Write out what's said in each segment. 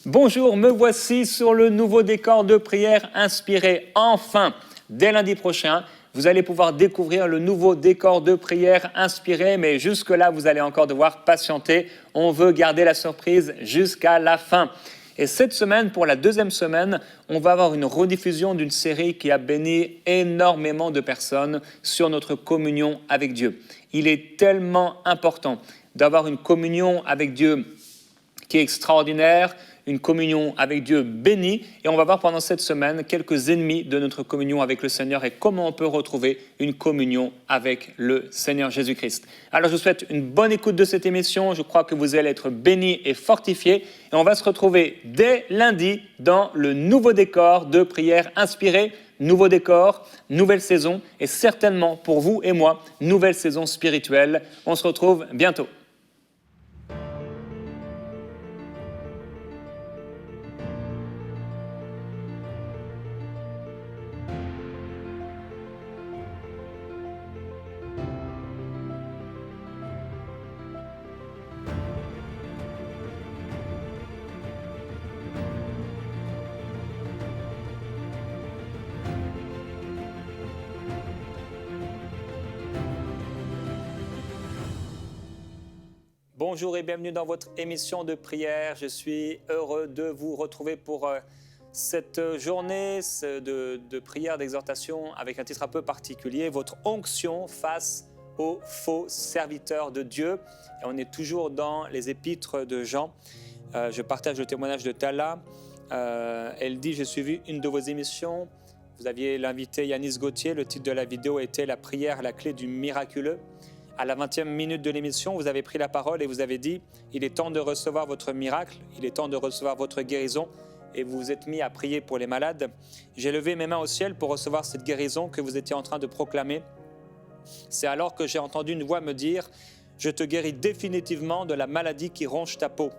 Bonjour, me voici sur le nouveau décor de prière inspiré. Enfin, dès lundi prochain, vous allez pouvoir découvrir le nouveau décor de prière inspiré, mais jusque-là, vous allez encore devoir patienter. On veut garder la surprise jusqu'à la fin. Et cette semaine, pour la deuxième semaine, on va avoir une rediffusion d'une série qui a béni énormément de personnes sur notre communion avec Dieu. Il est tellement important d'avoir une communion avec Dieu qui est extraordinaire, une communion avec Dieu bénie. Et on va voir pendant cette semaine quelques ennemis de notre communion avec le Seigneur et comment on peut retrouver une communion avec le Seigneur Jésus-Christ. Alors je vous souhaite une bonne écoute de cette émission. Je crois que vous allez être bénis et fortifiés. Et on va se retrouver dès lundi dans le nouveau décor de prière inspiré. Nouveau décor, nouvelle saison et certainement pour vous et moi, nouvelle saison spirituelle. On se retrouve bientôt. Bonjour et bienvenue dans votre émission de prière. Je suis heureux de vous retrouver pour cette journée de prière, d'exhortation avec un titre un peu particulier, votre onction face aux faux serviteurs de Dieu. Et on est toujours dans les épîtres de Jean. Je partage le témoignage de Tala. Elle dit « J'ai suivi une de vos émissions. Vous aviez l'invité Yanis Gauthier. Le titre de la vidéo était « La prière, la clé du miraculeux ». À la 20e minute de l'émission, vous avez pris la parole et vous avez dit « Il est temps de recevoir votre miracle, il est temps de recevoir votre guérison » et vous vous êtes mis à prier pour les malades. J'ai levé mes mains au ciel pour recevoir cette guérison que vous étiez en train de proclamer. C'est alors que j'ai entendu une voix me dire « Je te guéris définitivement de la maladie qui ronge ta peau ».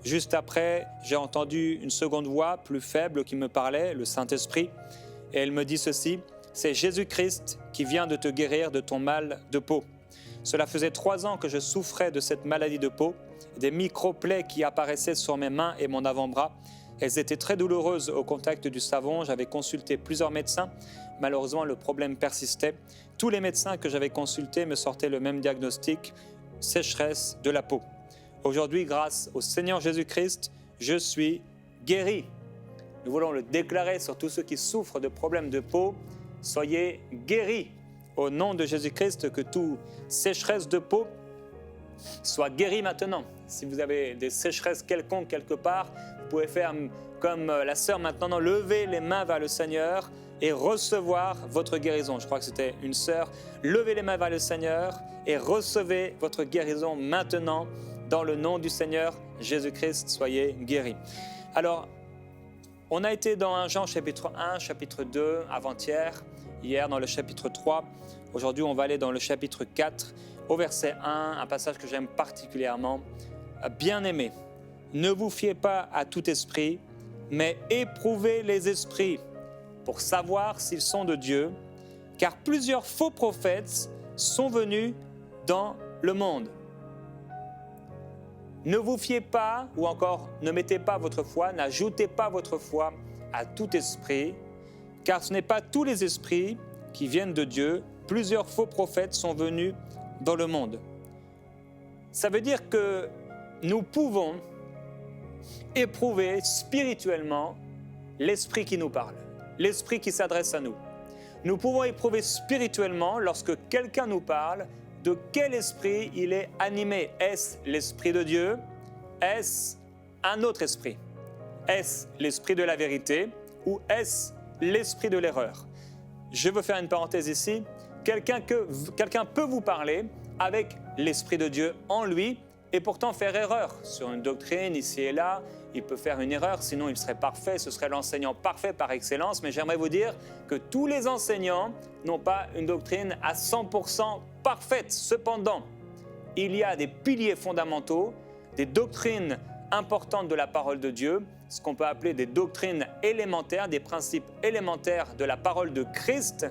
Juste après, j'ai entendu une seconde voix plus faible qui me parlait, le Saint-Esprit, et elle me dit ceci « C'est Jésus-Christ qui vient de te guérir de ton mal de peau ». Cela faisait 3 ans que je souffrais de cette maladie de peau, des micro-plaies qui apparaissaient sur mes mains et mon avant-bras. Elles étaient très douloureuses au contact du savon. J'avais consulté plusieurs médecins. Malheureusement, le problème persistait. Tous les médecins que j'avais consultés me sortaient le même diagnostic, sécheresse de la peau. Aujourd'hui, grâce au Seigneur Jésus-Christ, je suis guéri. Nous voulons le déclarer sur tous ceux qui souffrent de problèmes de peau. Soyez guéris. Au nom de Jésus-Christ, que toute sécheresse de peau soit guérie maintenant. Si vous avez des sécheresses quelconques quelque part, vous pouvez faire comme la sœur maintenant, lever les mains vers le Seigneur et recevoir votre guérison. Je crois que c'était une sœur. Levez les mains vers le Seigneur et recevez votre guérison maintenant. Dans le nom du Seigneur Jésus-Christ, soyez guéris. Alors, on a été dans 1 Jean chapitre 1, chapitre 2, avant-hier, hier dans le chapitre 3. Aujourd'hui, on va aller dans le chapitre 4, au verset 1, un passage que j'aime particulièrement. « Bien-aimés, ne vous fiez pas à tout esprit, mais éprouvez les esprits pour savoir s'ils sont de Dieu, car plusieurs faux prophètes sont venus dans le monde. Ne vous fiez pas, ou encore ne mettez pas votre foi, n'ajoutez pas votre foi à tout esprit, car ce n'est pas tous les esprits qui viennent de Dieu. Plusieurs faux prophètes sont venus dans le monde. » Ça veut dire que nous pouvons éprouver spirituellement l'esprit qui nous parle, l'esprit qui s'adresse à nous. Nous pouvons éprouver spirituellement lorsque quelqu'un nous parle de quel esprit il est animé. Est-ce l'esprit de Dieu? Est-ce un autre esprit? Est-ce l'esprit de la vérité ou est-ce l'esprit de l'erreur? Je veux faire une parenthèse ici. Quelqu'un peut vous parler avec l'Esprit de Dieu en lui et pourtant faire erreur sur une doctrine ici et là. Il peut faire une erreur, sinon il serait parfait, ce serait l'enseignant parfait par excellence. Mais j'aimerais vous dire que tous les enseignants n'ont pas une doctrine à 100% parfaite. Cependant, il y a des piliers fondamentaux, des doctrines importantes de la parole de Dieu, ce qu'on peut appeler des doctrines élémentaires, des principes élémentaires de la parole de Christ.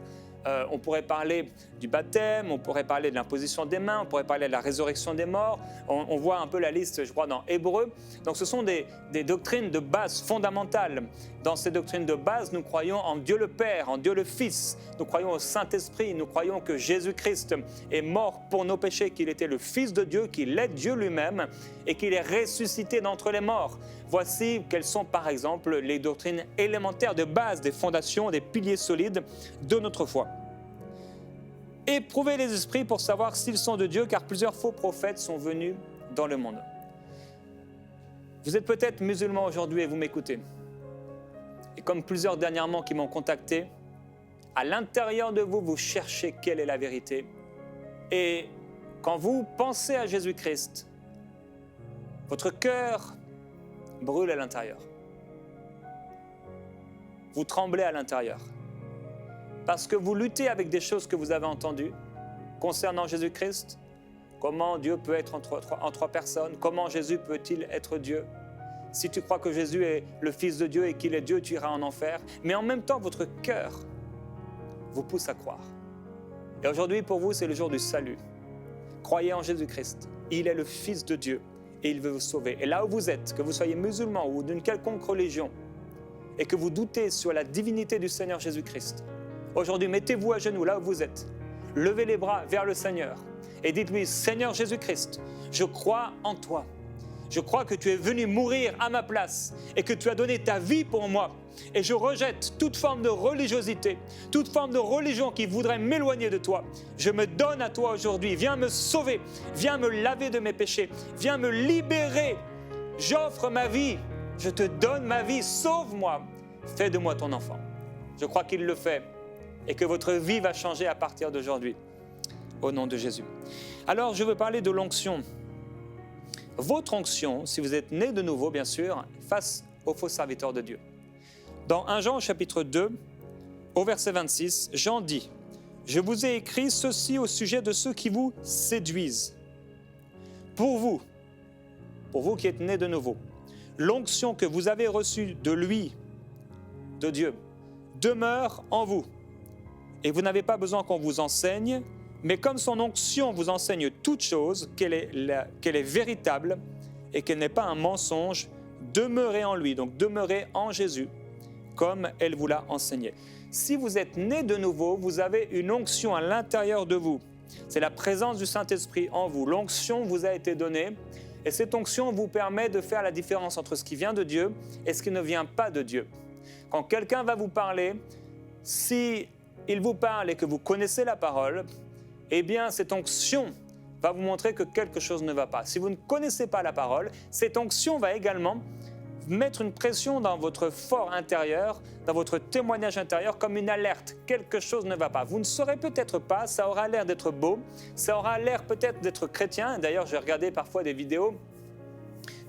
on pourrait parler du baptême, on pourrait parler de l'imposition des mains, on pourrait parler de la résurrection des morts. On voit un peu la liste, je crois, dans Hébreux. Donc ce sont des doctrines de base fondamentales. Dans ces doctrines de base, nous croyons en Dieu le Père, en Dieu le Fils. Nous croyons au Saint-Esprit. Nous croyons que Jésus-Christ est mort pour nos péchés, qu'il était le Fils de Dieu, qu'il est Dieu lui-même et qu'il est ressuscité d'entre les morts. Voici quelles sont par exemple les doctrines élémentaires de base, des fondations, des piliers solides de notre foi. Éprouvez les esprits pour savoir s'ils sont de Dieu, car plusieurs faux prophètes sont venus dans le monde. Vous êtes peut-être musulman aujourd'hui et vous m'écoutez. Et comme plusieurs dernièrement qui m'ont contacté, à l'intérieur de vous, vous cherchez quelle est la vérité. Et quand vous pensez à Jésus-Christ, votre cœur brûle à l'intérieur. Vous tremblez à l'intérieur. Parce que vous luttez avec des choses que vous avez entendues concernant Jésus-Christ. Comment Dieu peut être en trois personnes? Comment Jésus peut-il être Dieu? Si tu crois que Jésus est le Fils de Dieu et qu'il est Dieu, tu iras en enfer. Mais en même temps, votre cœur vous pousse à croire. Et aujourd'hui, pour vous, c'est le jour du salut. Croyez en Jésus-Christ. Il est le Fils de Dieu et il veut vous sauver. Et là où vous êtes, que vous soyez musulman ou d'une quelconque religion, et que vous doutez sur la divinité du Seigneur Jésus-Christ, aujourd'hui, mettez-vous à genoux là où vous êtes. Levez les bras vers le Seigneur et dites-lui, Seigneur Jésus-Christ, je crois en toi. Je crois que tu es venu mourir à ma place et que tu as donné ta vie pour moi. Et je rejette toute forme de religiosité, toute forme de religion qui voudrait m'éloigner de toi. Je me donne à toi aujourd'hui. Viens me sauver, viens me laver de mes péchés, viens me libérer. J'offre ma vie, je te donne ma vie, sauve-moi. Fais de moi ton enfant. Je crois qu'il le fait et que votre vie va changer à partir d'aujourd'hui. Au nom de Jésus. Alors, je veux parler de l'onction. Votre onction, si vous êtes né de nouveau, bien sûr, face aux faux serviteurs de Dieu. Dans 1 Jean chapitre 2, au verset 26, Jean dit « Je vous ai écrit ceci au sujet de ceux qui vous séduisent. Pour vous qui êtes nés de nouveau, l'onction que vous avez reçue de lui, de Dieu, demeure en vous. Et vous n'avez pas besoin qu'on vous enseigne, mais comme son onction vous enseigne toute chose, qu'elle est véritable et qu'elle n'est pas un mensonge, demeurez en lui, donc demeurez en Jésus, comme elle vous l'a enseigné. Si vous êtes né de nouveau, vous avez une onction à l'intérieur de vous. C'est la présence du Saint-Esprit en vous. L'onction vous a été donnée et cette onction vous permet de faire la différence entre ce qui vient de Dieu et ce qui ne vient pas de Dieu. Quand quelqu'un va vous parler, si il vous parle et que vous connaissez la parole, eh bien, cette onction va vous montrer que quelque chose ne va pas. Si vous ne connaissez pas la parole, cette onction va également mettre une pression dans votre fort intérieur, dans votre témoignage intérieur, comme une alerte. Quelque chose ne va pas. Vous ne saurez peut-être pas, ça aura l'air d'être beau, ça aura l'air peut-être d'être chrétien. D'ailleurs, j'ai regardé parfois des vidéos,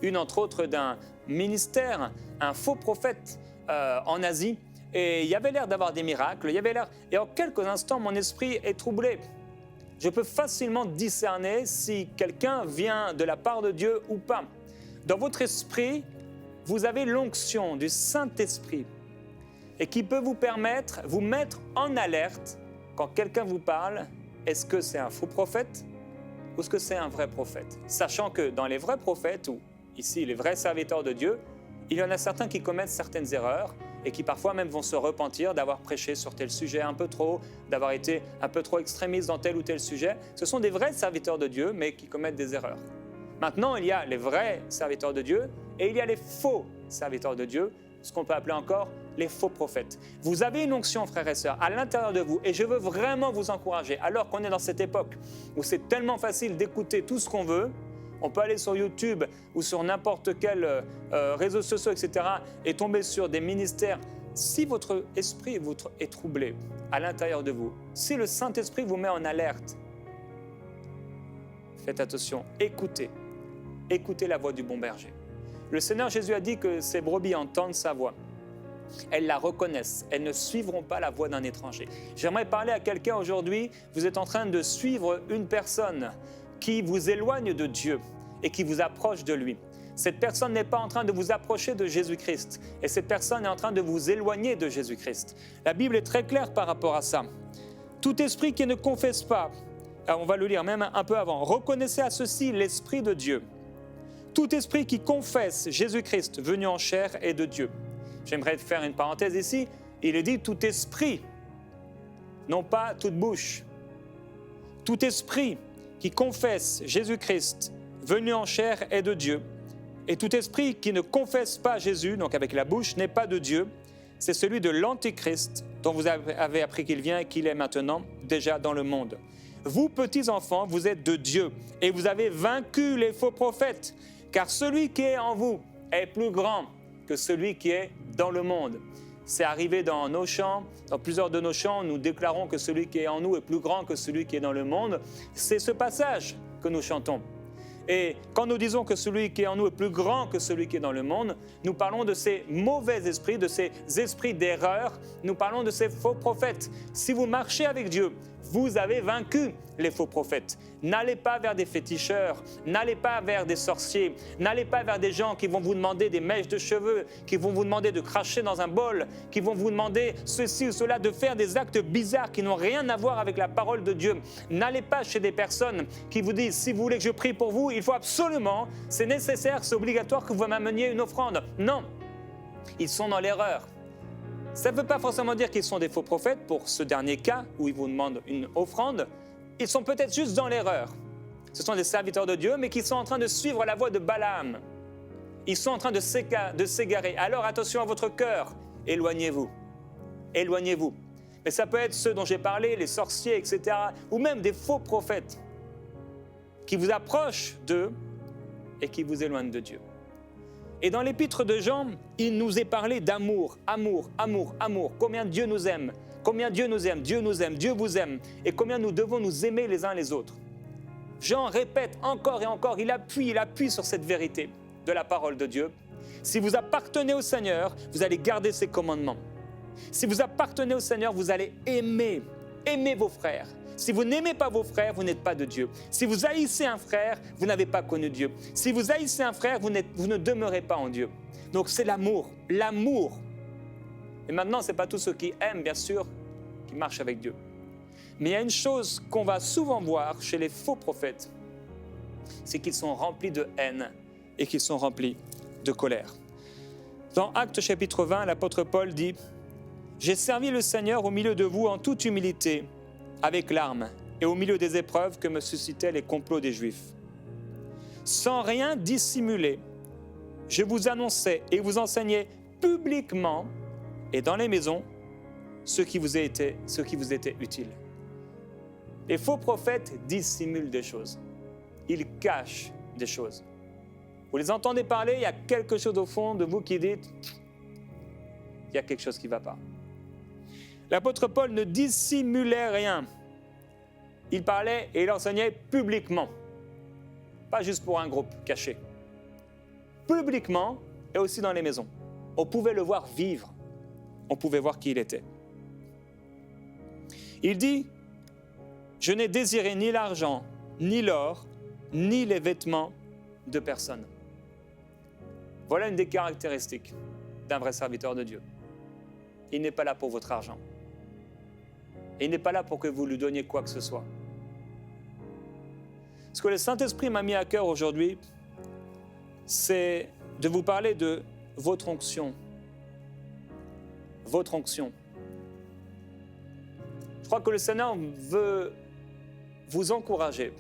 une entre autres d'un ministère, un faux prophète en Asie, et il y avait l'air d'avoir des miracles, et en quelques instants, mon esprit est troublé. Je peux facilement discerner si quelqu'un vient de la part de Dieu ou pas. Dans votre esprit, vous avez l'onction du Saint-Esprit et qui peut vous permettre, vous mettre en alerte quand quelqu'un vous parle. Est-ce que c'est un faux prophète ou est-ce que c'est un vrai prophète? Sachant que dans les vrais prophètes, ou ici les vrais serviteurs de Dieu, il y en a certains qui commettent certaines erreurs et qui parfois même vont se repentir d'avoir prêché sur tel sujet un peu trop, d'avoir été un peu trop extrémiste dans tel ou tel sujet. Ce sont des vrais serviteurs de Dieu, mais qui commettent des erreurs. Maintenant, il y a les vrais serviteurs de Dieu et il y a les faux serviteurs de Dieu, ce qu'on peut appeler encore les faux prophètes. Vous avez une onction, frères et sœurs, à l'intérieur de vous, et je veux vraiment vous encourager, alors qu'on est dans cette époque où c'est tellement facile d'écouter tout ce qu'on veut. On peut aller sur YouTube ou sur n'importe quel réseau social, etc. et tomber sur des ministères. Si votre esprit est troublé à l'intérieur de vous, si le Saint-Esprit vous met en alerte, faites attention, écoutez la voix du bon berger. Le Seigneur Jésus a dit que ses brebis entendent sa voix. Elles la reconnaissent, elles ne suivront pas la voix d'un étranger. J'aimerais parler à quelqu'un aujourd'hui, vous êtes en train de suivre une personne qui vous éloigne de Dieu et qui vous approche de lui. Cette personne n'est pas en train de vous approcher de Jésus-Christ et cette personne est en train de vous éloigner de Jésus-Christ. La Bible est très claire par rapport à ça. Tout esprit qui ne confesse pas, alors on va le lire même un peu avant, reconnaissez à ceci l'Esprit de Dieu. Tout esprit qui confesse Jésus-Christ venu en chair est de Dieu. J'aimerais faire une parenthèse ici. Il est dit tout esprit, non pas toute bouche. Tout esprit qui confesse Jésus-Christ venu en chair est de Dieu. Et tout esprit qui ne confesse pas Jésus, donc avec la bouche, n'est pas de Dieu. C'est celui de l'Antéchrist dont vous avez appris qu'il vient et qu'il est maintenant déjà dans le monde. Vous, petits enfants, vous êtes de Dieu et vous avez vaincu les faux prophètes, car celui qui est en vous est plus grand que celui qui est dans le monde. C'est arrivé dans nos chants, dans plusieurs de nos chants, nous déclarons que celui qui est en nous est plus grand que celui qui est dans le monde. C'est ce passage que nous chantons. Et quand nous disons que celui qui est en nous est plus grand que celui qui est dans le monde, nous parlons de ces mauvais esprits, de ces esprits d'erreur, nous parlons de ces faux prophètes. Si vous marchez avec Dieu, vous avez vaincu les faux prophètes. N'allez pas vers des féticheurs, n'allez pas vers des sorciers, n'allez pas vers des gens qui vont vous demander des mèches de cheveux, qui vont vous demander de cracher dans un bol, qui vont vous demander ceci ou cela, de faire des actes bizarres qui n'ont rien à voir avec la parole de Dieu. N'allez pas chez des personnes qui vous disent, si vous voulez que je prie pour vous, il faut absolument, c'est nécessaire, c'est obligatoire que vous m'ameniez une offrande. Non, ils sont dans l'erreur. Ça ne veut pas forcément dire qu'ils sont des faux prophètes pour ce dernier cas où ils vous demandent une offrande. Ils sont peut-être juste dans l'erreur. Ce sont des serviteurs de Dieu, mais qui sont en train de suivre la voie de Balaam. Ils sont en train de s'égarer. Alors attention à votre cœur. Éloignez-vous. Éloignez-vous. Mais ça peut être ceux dont j'ai parlé, les sorciers, etc. Ou même des faux prophètes qui vous approchent d'eux et qui vous éloignent de Dieu. Et dans l'épître de Jean, il nous est parlé d'amour, amour, amour, amour. Combien Dieu nous aime, combien Dieu nous aime, Dieu nous aime, Dieu vous aime. Et combien nous devons nous aimer les uns les autres. Jean répète encore et encore, il appuie sur cette vérité de la parole de Dieu. Si vous appartenez au Seigneur, vous allez garder ses commandements. Si vous appartenez au Seigneur, vous allez aimer vos frères. Si vous n'aimez pas vos frères, vous n'êtes pas de Dieu. Si vous haïssez un frère, vous n'avez pas connu Dieu. Si vous haïssez un frère, vous ne demeurez pas en Dieu. Donc c'est l'amour, l'amour. Et maintenant, ce n'est pas tous ceux qui aiment, bien sûr, qui marchent avec Dieu. Mais il y a une chose qu'on va souvent voir chez les faux prophètes, c'est qu'ils sont remplis de haine et qu'ils sont remplis de colère. Dans Actes chapitre 20, l'apôtre Paul dit « J'ai servi le Seigneur au milieu de vous en toute humilité, avec larmes et au milieu des épreuves que me suscitaient les complots des Juifs. Sans rien dissimuler, je vous annonçais et vous enseignais publiquement et dans les maisons ce qui vous était utile. » Les faux prophètes dissimulent des choses. Ils cachent des choses. Vous les entendez parler, il y a quelque chose au fond de vous qui dites il y a quelque chose qui ne va pas. L'apôtre Paul ne dissimulait rien. Il parlait et il enseignait publiquement. Pas juste pour un groupe caché. Publiquement et aussi dans les maisons. On pouvait le voir vivre. On pouvait voir qui il était. Il dit « Je n'ai désiré ni l'argent, ni l'or, ni les vêtements de personne. » Voilà une des caractéristiques d'un vrai serviteur de Dieu. Il n'est pas là pour votre argent. Et il n'est pas là pour que vous lui donniez quoi que ce soit. Ce que le Saint-Esprit m'a mis à cœur aujourd'hui, c'est de vous parler de votre onction. Votre onction. Je crois que le Seigneur veut vous encourager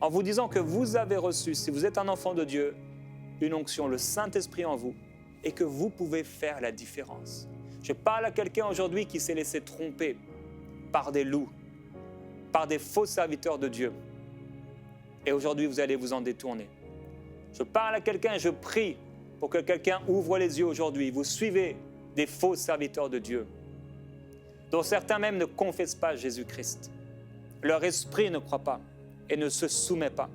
en vous disant que vous avez reçu, si vous êtes un enfant de Dieu, une onction, le Saint-Esprit en vous, et que vous pouvez faire la différence. Je parle à quelqu'un aujourd'hui qui s'est laissé tromper par des loups, par des faux serviteurs de Dieu. Et aujourd'hui, vous allez vous en détourner. Je parle à quelqu'un et je prie pour que quelqu'un ouvre les yeux aujourd'hui. Vous suivez des faux serviteurs de Dieu, dont certains même ne confessent pas Jésus-Christ. Leur esprit ne croit pas et ne se soumet pas.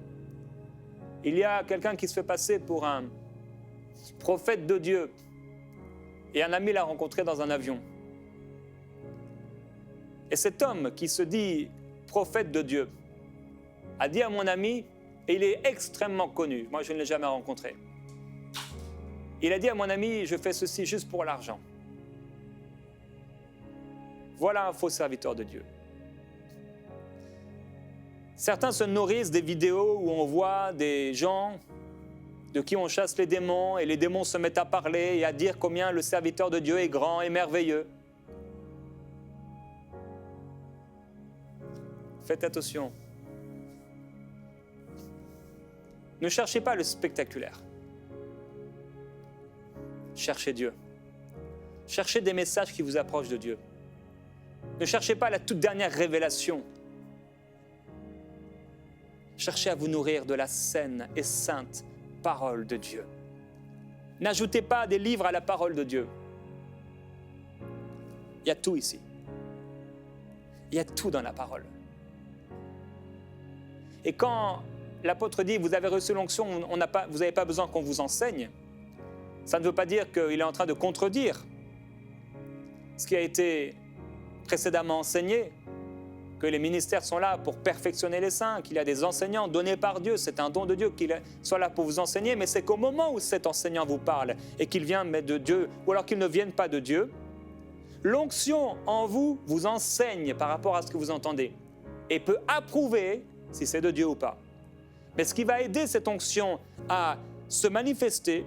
Il y a quelqu'un qui se fait passer pour un prophète de Dieu et un ami l'a rencontré dans un avion. Et cet homme qui se dit prophète de Dieu a dit à mon ami, et il est extrêmement connu, moi je ne l'ai jamais rencontré, il a dit à mon ami, je fais ceci juste pour l'argent. Voilà un faux serviteur de Dieu. Certains se nourrissent des vidéos où on voit des gens de qui on chasse les démons et les démons se mettent à parler et à dire combien le serviteur de Dieu est grand et merveilleux. Faites attention. Ne cherchez pas le spectaculaire. Cherchez Dieu. Cherchez des messages qui vous approchent de Dieu. Ne cherchez pas la toute dernière révélation. Cherchez à vous nourrir de la saine et sainte parole de Dieu. N'ajoutez pas des livres à la parole de Dieu. Il y a tout ici. Il y a tout dans la parole. Et quand l'apôtre dit « vous avez reçu l'onction, vous n'avez pas besoin qu'on vous enseigne », ça ne veut pas dire qu'il est en train de contredire ce qui a été précédemment enseigné, que les ministères sont là pour perfectionner les saints, qu'il y a des enseignants donnés par Dieu, c'est un don de Dieu qu'il soit là pour vous enseigner, mais c'est qu'au moment où cet enseignant vous parle et qu'il vient de Dieu, ou alors qu'il ne vienne pas de Dieu, l'onction en vous vous enseigne par rapport à ce que vous entendez et peut approuver si c'est de Dieu ou pas. Mais ce qui va aider cette onction à se manifester,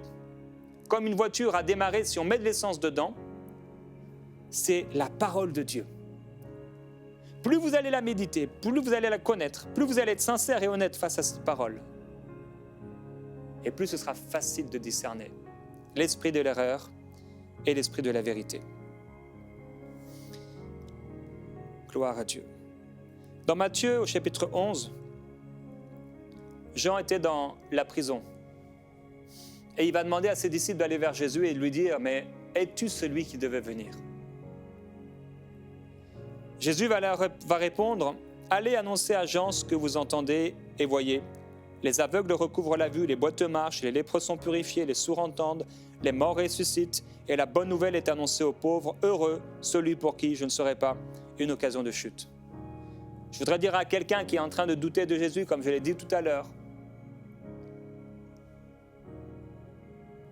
comme une voiture à démarrer si on met de l'essence dedans, c'est la parole de Dieu. Plus vous allez la méditer, plus vous allez la connaître, plus vous allez être sincère et honnête face à cette parole. Et plus ce sera facile de discerner l'esprit de l'erreur et l'esprit de la vérité. Gloire à Dieu. Dans Matthieu, au chapitre 11, Jean était dans la prison. Et il va demander à ses disciples d'aller vers Jésus et de lui dire « Mais es-tu celui qui devait venir ?» Jésus va répondre « Allez annoncer à Jean ce que vous entendez et voyez. Les aveugles recouvrent la vue, les boiteux marchent, les lépreux sont purifiés, les sourds entendent, les morts ressuscitent, et la bonne nouvelle est annoncée aux pauvres. Heureux celui pour qui je ne serai pas une occasion de chute. » Je voudrais dire à quelqu'un qui est en train de douter de Jésus, comme je l'ai dit tout à l'heure,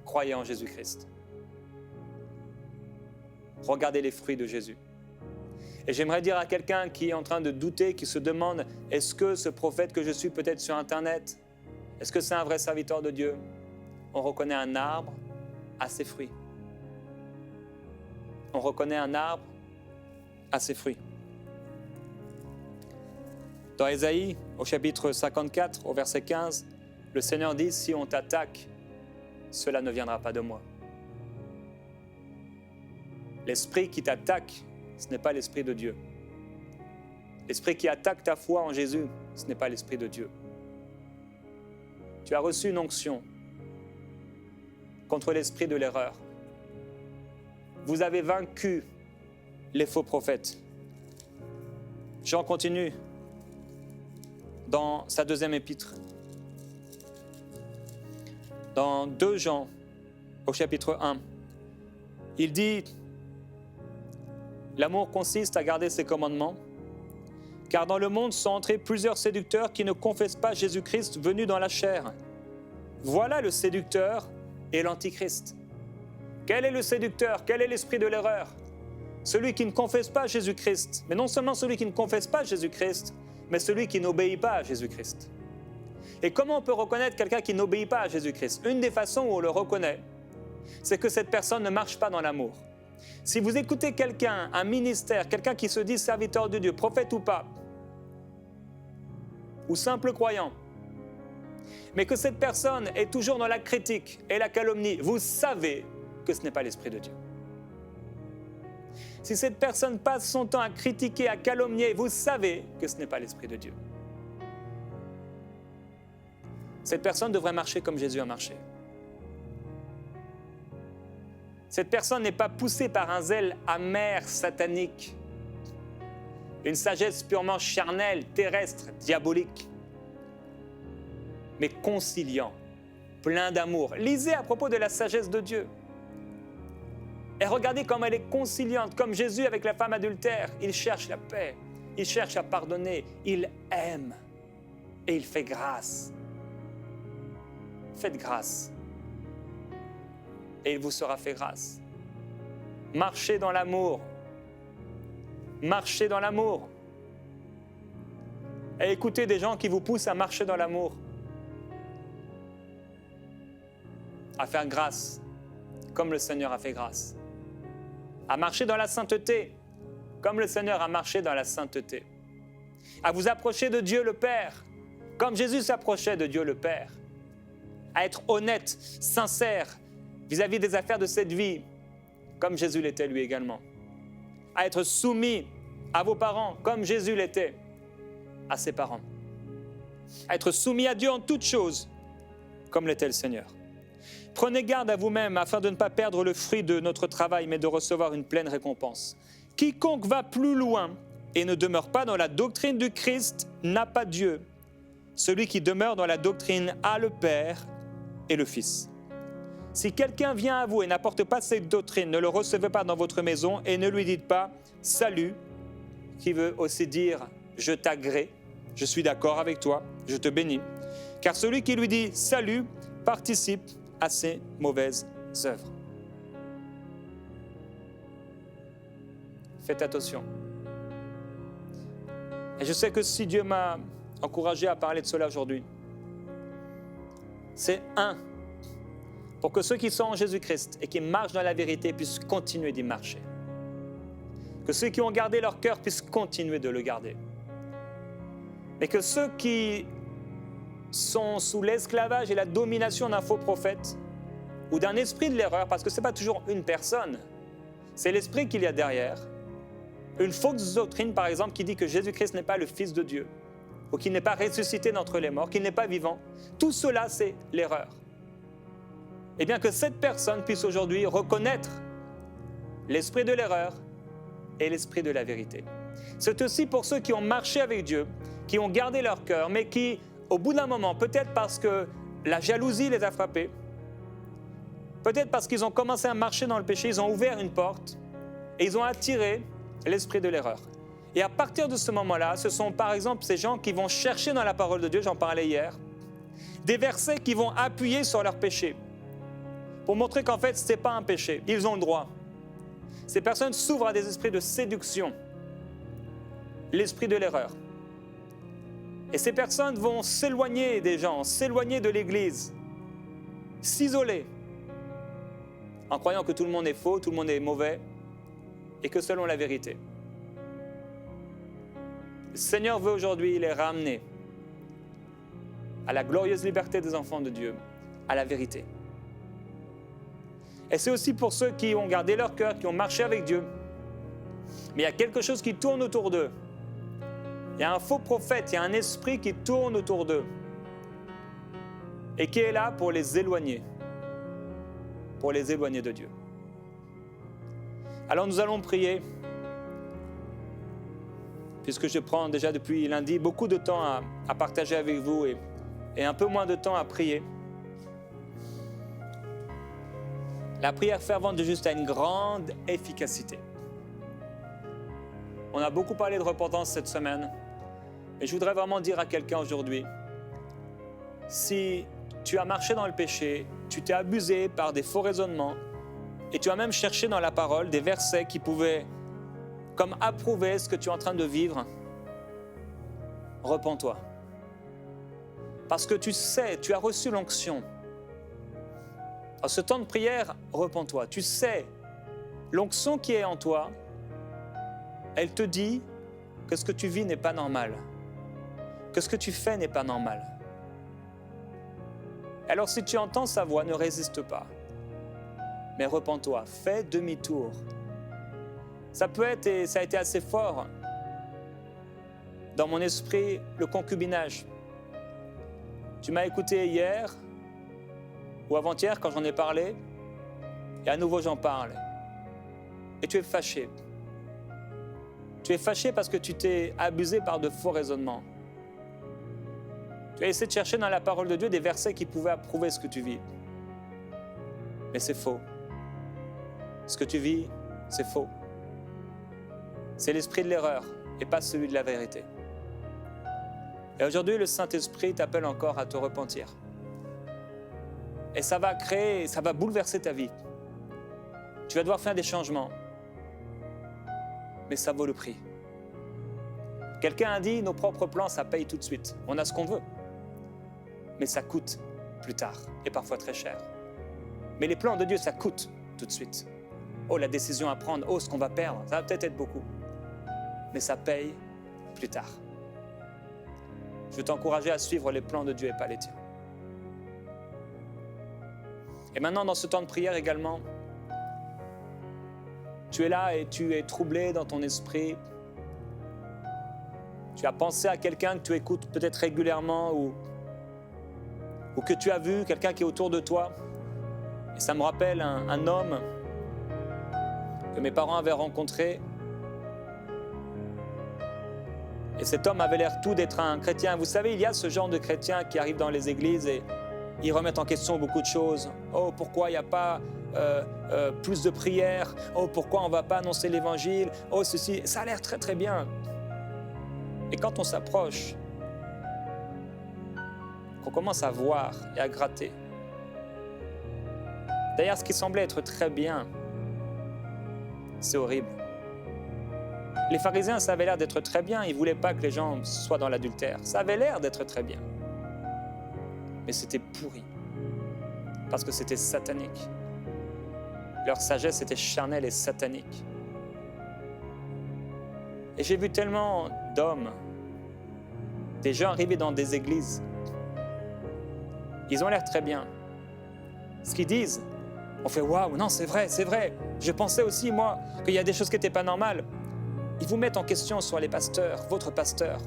croyez en Jésus-Christ. Regardez les fruits de Jésus. Et j'aimerais dire à quelqu'un qui est en train de douter, qui se demande, est-ce que ce prophète que je suis peut-être sur Internet, est-ce que c'est un vrai serviteur de Dieu? On reconnaît un arbre à ses fruits. On reconnaît un arbre à ses fruits. Dans Ésaïe, au chapitre 54, au verset 15, le Seigneur dit, si on t'attaque, cela ne viendra pas de moi. L'esprit qui t'attaque, ce n'est pas l'esprit de Dieu. L'esprit qui attaque ta foi en Jésus, ce n'est pas l'esprit de Dieu. Tu as reçu une onction contre l'esprit de l'erreur. Vous avez vaincu les faux prophètes. Jean continue dans sa deuxième épître. Dans 2 Jean, au chapitre 1, il dit « L'amour consiste à garder ses commandements, car dans le monde sont entrés plusieurs séducteurs qui ne confessent pas Jésus-Christ venu dans la chair. Voilà le séducteur et l'antichrist. » Quel est le séducteur? Quel est l'esprit de l'erreur? Celui qui ne confesse pas Jésus-Christ, mais non seulement celui qui ne confesse pas Jésus-Christ, mais celui qui n'obéit pas à Jésus-Christ. Et comment on peut reconnaître quelqu'un qui n'obéit pas à Jésus-Christ? Une des façons où on le reconnaît, c'est que cette personne ne marche pas dans l'amour. Si vous écoutez quelqu'un, un ministère, quelqu'un qui se dit serviteur de Dieu, prophète ou pas, ou simple croyant, mais que cette personne est toujours dans la critique et la calomnie, vous savez que ce n'est pas l'Esprit de Dieu. Si cette personne passe son temps à critiquer, à calomnier, vous savez que ce n'est pas l'Esprit de Dieu. Cette personne devrait marcher comme Jésus a marché. Cette personne n'est pas poussée par un zèle amer, satanique, une sagesse purement charnelle, terrestre, diabolique, mais conciliant, plein d'amour. Lisez à propos de la sagesse de Dieu. Et regardez comme elle est conciliante, comme Jésus avec la femme adultère. Il cherche la paix, il cherche à pardonner, il aime et il fait grâce. Faites grâce et il vous sera fait grâce. Marchez dans l'amour. marcher dans l'amour. Et écoutez des gens qui vous poussent à marcher dans l'amour, à faire grâce, comme le Seigneur a fait grâce, à marcher dans la sainteté, comme le Seigneur a marché dans la sainteté, à vous approcher de Dieu le Père, comme Jésus s'approchait de Dieu le Père, à être honnête, sincère vis-à-vis des affaires de cette vie, comme Jésus l'était lui également, à être soumis à vos parents, comme Jésus l'était à ses parents, à être soumis à Dieu en toutes choses, comme l'était le Seigneur. Prenez garde à vous-même afin de ne pas perdre le fruit de notre travail, mais de recevoir une pleine récompense. Quiconque va plus loin et ne demeure pas dans la doctrine du Christ n'a pas Dieu. Celui qui demeure dans la doctrine a le Père et le Fils. Si quelqu'un vient à vous et n'apporte pas cette doctrine, ne le recevez pas dans votre maison et ne lui dites pas « Salut », qui veut aussi dire « Je t'agrée, je suis d'accord avec toi, je te bénis ». Car celui qui lui dit « Salut » participe à ses mauvaises œuvres. Faites attention. Et je sais que si Dieu m'a encouragé à parler de cela aujourd'hui, c'est pour que ceux qui sont en Jésus-Christ et qui marchent dans la vérité puissent continuer d'y marcher. Que ceux qui ont gardé leur cœur puissent continuer de le garder. Mais que ceux qui sont sous l'esclavage et la domination d'un faux prophète ou d'un esprit de l'erreur, parce que ce n'est pas toujours une personne, c'est l'esprit qu'il y a derrière. Une fausse doctrine, par exemple, qui dit que Jésus-Christ n'est pas le Fils de Dieu, ou qu'il n'est pas ressuscité d'entre les morts, qu'il n'est pas vivant. Tout cela, c'est l'erreur. Et bien que cette personne puisse aujourd'hui reconnaître l'esprit de l'erreur et l'esprit de la vérité. C'est aussi pour ceux qui ont marché avec Dieu, qui ont gardé leur cœur, mais qui, au bout d'un moment, peut-être parce que la jalousie les a frappés, peut-être parce qu'ils ont commencé à marcher dans le péché, ils ont ouvert une porte et ils ont attiré l'esprit de l'erreur. Et à partir de ce moment-là, ce sont par exemple ces gens qui vont chercher dans la parole de Dieu, j'en parlais hier, des versets qui vont appuyer sur leur péché, pour montrer qu'en fait, ce n'est pas un péché, ils ont le droit. Ces personnes s'ouvrent à des esprits de séduction, l'esprit de l'erreur. Et ces personnes vont s'éloigner des gens, s'éloigner de l'Église, s'isoler, en croyant que tout le monde est faux, tout le monde est mauvais, et que selon la vérité. Le Seigneur veut aujourd'hui les ramener à la glorieuse liberté des enfants de Dieu, à la vérité. Et c'est aussi pour ceux qui ont gardé leur cœur, qui ont marché avec Dieu. Mais il y a quelque chose qui tourne autour d'eux. Il y a un faux prophète, il y a un esprit qui tourne autour d'eux et qui est là pour les éloigner de Dieu. Alors nous allons prier, puisque je prends déjà depuis lundi beaucoup de temps à partager avec vous et un peu moins de temps à prier. La prière fervente de juste a une grande efficacité. On a beaucoup parlé de repentance cette semaine, et je voudrais vraiment dire à quelqu'un aujourd'hui, si tu as marché dans le péché, tu t'es abusé par des faux raisonnements, et tu as même cherché dans la parole des versets qui pouvaient comme approuver ce que tu es en train de vivre, repens-toi. Parce que tu sais, tu as reçu l'onction. En ce temps de prière, repens-toi. Tu sais, l'onction qui est en toi, elle te dit que ce que tu vis n'est pas normal, que ce que tu fais n'est pas normal. Alors si tu entends sa voix, ne résiste pas, mais repens-toi, fais demi-tour. Ça peut être, et ça a été assez fort, dans mon esprit, le concubinage. Tu m'as écouté hier ou avant-hier quand j'en ai parlé, et à nouveau j'en parle. Et tu es fâché. Tu es fâché parce que tu t'es abusé par de faux raisonnements. Tu as essayé de chercher dans la parole de Dieu des versets qui pouvaient approuver ce que tu vis. Mais c'est faux. Ce que tu vis, c'est faux. C'est l'esprit de l'erreur et pas celui de la vérité. Et aujourd'hui, le Saint-Esprit t'appelle encore à te repentir. Et ça va bouleverser ta vie. Tu vas devoir faire des changements. Mais ça vaut le prix. Quelqu'un a dit, nos propres plans, ça paye tout de suite. On a ce qu'on veut. Mais ça coûte plus tard, et parfois très cher. Mais les plans de Dieu, ça coûte tout de suite. Oh, la décision à prendre, oh, ce qu'on va perdre, ça va peut-être être beaucoup. Mais ça paye plus tard. Je veux t'encourager à suivre les plans de Dieu et pas les tiens. Et maintenant, dans ce temps de prière également, tu es là et tu es troublé dans ton esprit. Tu as pensé à quelqu'un que tu écoutes peut-être régulièrement ou que tu as vu, quelqu'un qui est autour de toi. Et ça me rappelle un homme que mes parents avaient rencontré. Et cet homme avait l'air tout d'être un chrétien. Vous savez, il y a ce genre de chrétiens qui arrivent dans les églises et ils remettent en question beaucoup de choses. Oh, pourquoi il n'y a pas plus de prières? Oh, pourquoi on ne va pas annoncer l'évangile? Oh, ceci, ça a l'air très très bien. Et quand on s'approche, qu'on commence à voir et à gratter, d'ailleurs, ce qui semblait être très bien, c'est horrible. Les pharisiens, ça avait l'air d'être très bien. Ils ne voulaient pas que les gens soient dans l'adultère. Ça avait l'air d'être très bien. Mais c'était pourri. Parce que c'était satanique. Leur sagesse était charnelle et satanique. Et j'ai vu tellement d'hommes, des gens arriver dans des églises. Ils ont l'air très bien. Ce qu'ils disent, on fait « Waouh, non, c'est vrai. Je pensais aussi, moi, qu'il y a des choses qui n'étaient pas normales. » Ils vous mettent en question sur les pasteurs, votre pasteur.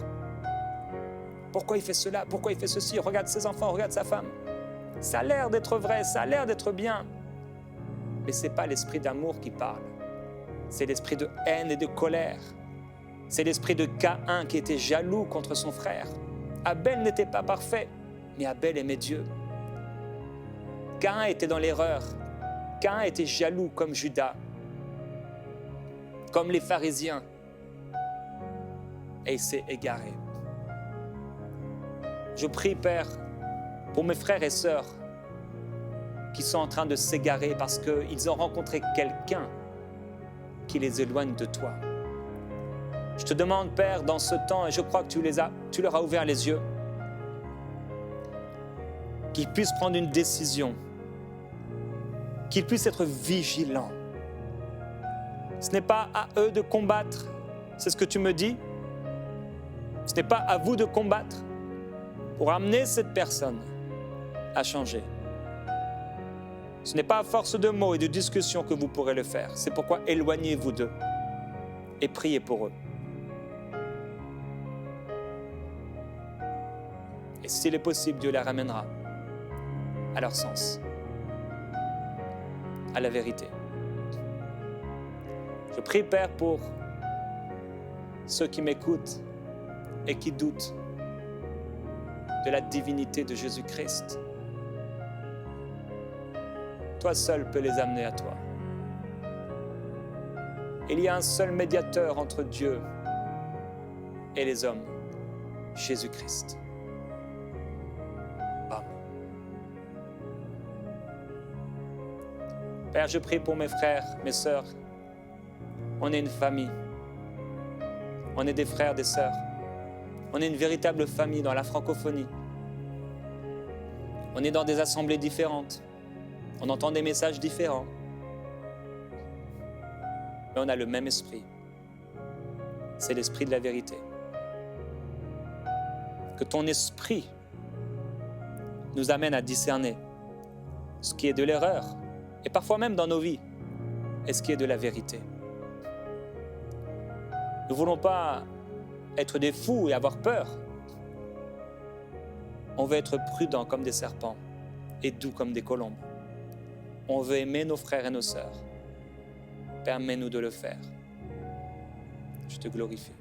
Pourquoi il fait cela? Pourquoi il fait ceci? Regarde ses enfants, regarde sa femme. Ça a l'air d'être vrai, ça a l'air d'être bien. Mais ce n'est pas l'esprit d'amour qui parle. C'est l'esprit de haine et de colère. C'est l'esprit de Caïn qui était jaloux contre son frère. Abel n'était pas parfait, mais Abel aimait Dieu. Caïn était dans l'erreur. Caïn était jaloux comme Judas, comme les pharisiens. Et il s'est égaré. Je prie, Père, pour mes frères et sœurs qui sont en train de s'égarer parce qu'ils ont rencontré quelqu'un qui les éloigne de toi. Je te demande, Père, dans ce temps, et je crois que tu leur as ouvert les yeux, qu'ils puissent prendre une décision, qu'ils puissent être vigilants. Ce n'est pas à eux de combattre, c'est ce que tu me dis. Ce n'est pas à vous de combattre pour amener cette personne à changer. Ce n'est pas à force de mots et de discussions que vous pourrez le faire. C'est pourquoi éloignez-vous d'eux et priez pour eux. Et s'il est possible, Dieu les ramènera à leur sens, à la vérité. Je prie, Père, pour ceux qui m'écoutent et qui doutent de la divinité de Jésus-Christ. Toi seul peux les amener à toi. Il y a un seul médiateur entre Dieu et les hommes, Jésus-Christ. Amen. Père, je prie pour mes frères, mes sœurs. On est une famille. On est des frères, des sœurs. On est une véritable famille dans la francophonie. On est dans des assemblées différentes. On entend des messages différents. Mais on a le même esprit. C'est l'esprit de la vérité. Que ton esprit nous amène à discerner ce qui est de l'erreur, et parfois même dans nos vies, et ce qui est de la vérité. Nous ne voulons pas être des fous et avoir peur. On veut être prudents comme des serpents et doux comme des colombes. On veut aimer nos frères et nos sœurs. Permets-nous de le faire. Je te glorifie.